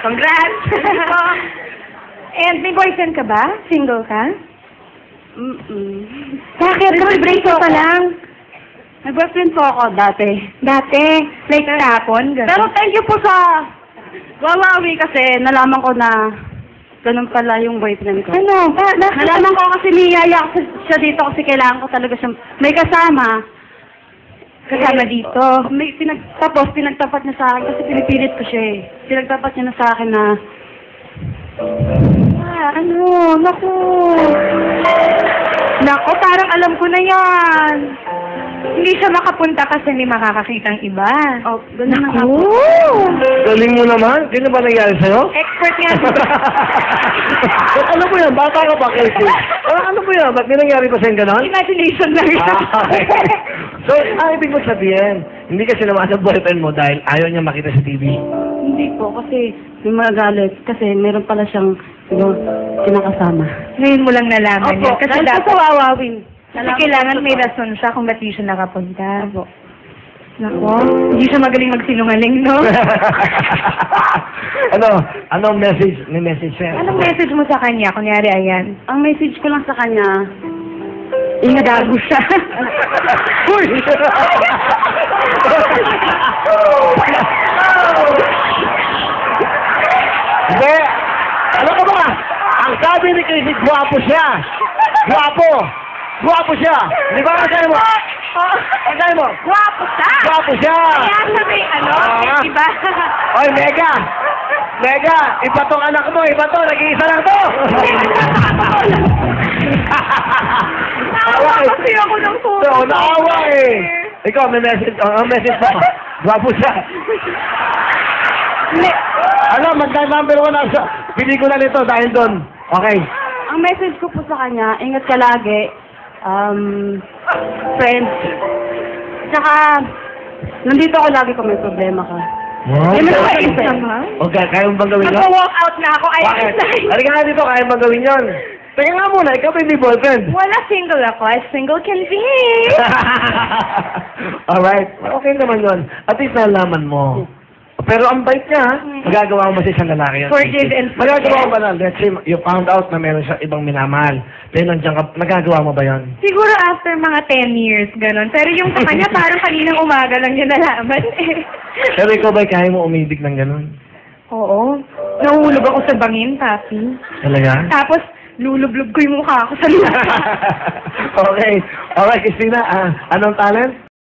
Congrats! And may boyfriend ka ba? Single ka? Bakit? Nag-break Kakabreak po pa ako. lang. May boyfriend po ako dati. Dati, like tapon, gano'n. Pero thank you po sa Wawawi kasi nalaman ko na ganun pala yung boyfriend ko. Ano? Nalaman ko kasi niyaya ko siya dito kasi kailangan ko talaga siya may kasama. Kasama dito. Tapos pinagtapat niya sa akin kasi pinipilit ko siya eh. Pinagtapat niya na sa akin na Ano? Naku. Naku, parang alam ko na yan. Hindi siya makapunta kasi hindi makakakitang iba. oh, ganun na nga Naku. po. Galing mo naman. Sino ba nangyari sa'yo? Expert nga. Ano po yan? Bata ka pa, Casey. Ano po yan? Ba't may nangyari pa sa'yo ganon? Imagination lang yan. So, ibig mo sabihin, hindi kasi naman ang boyfriend mo dahil ayaw niya makita sa TV. Hindi po kasi may magalit kasi meron pala siyang kinakasama. Ngayon mo lang nalaman Opo, yan. Kasi dahil dapat po sa wawawin. Kasi kailangan may rason siya kung ba't di siya nakapunta. Opo. Nako, hindi siya magaling magsinungaling, no? Anong message? May message siya. Anong message mo sa kanya? Kunyari, ayan. Ang message ko lang sa kanya, Inadago siya. Uy! Hindi! Ano ka ba? Ang sabi ni Casey, guwapo siya! Guwapo! Guwapo siya! Di ba ang sabi mo? Ang sabi mo? Guwapo siya! Guwapo siya! Kaya siya may diba? Oy, Mega! Mega! Iba tong anak mo! Iba to! Nag-iisa lang to! Naawa kasi ako ng photo. So, naawa eh! Ikaw, may message. Ang message mo. Guwapo siya. Number 1 na siya. Pili ko na nito dahil doon. Okay. ang message ko po sa kanya, ingat ka lagi, friends. Tsaka, nandito ako lagi kung may problema ka. Wow. May mabait naman. Okay, kaya mo bang gawin yun? Mag-walk out na ako. Ay, Bakit? excited. Halika nga dito, kaya bang gawin yun? Teka nga muna, ikaw may boyfriend. Wala, single ako. As single can be. Alright, okay naman yun. At least nalaman mo. Pero ang bait niya, ha? Magagawa mo ba sa isang lalaki yan? Forgive and forget. Magagawa mo ba na? Let's say, you found out na meron siya ibang minamahal. Pero nandiyan ka, nagagawa mo ba yun? Siguro after mga 10 years, ganun. Pero yung sa kanya, parang kaninang umaga lang niya nalaman eh. Pero ikaw ba, kaya mo umibig ng ganun? Oo. Nahulog ako sa bangin, papi. Talaga? Tapos, lulublob ko yung mukha ko sa lupa. Okay. Alright, Christina, anong talent?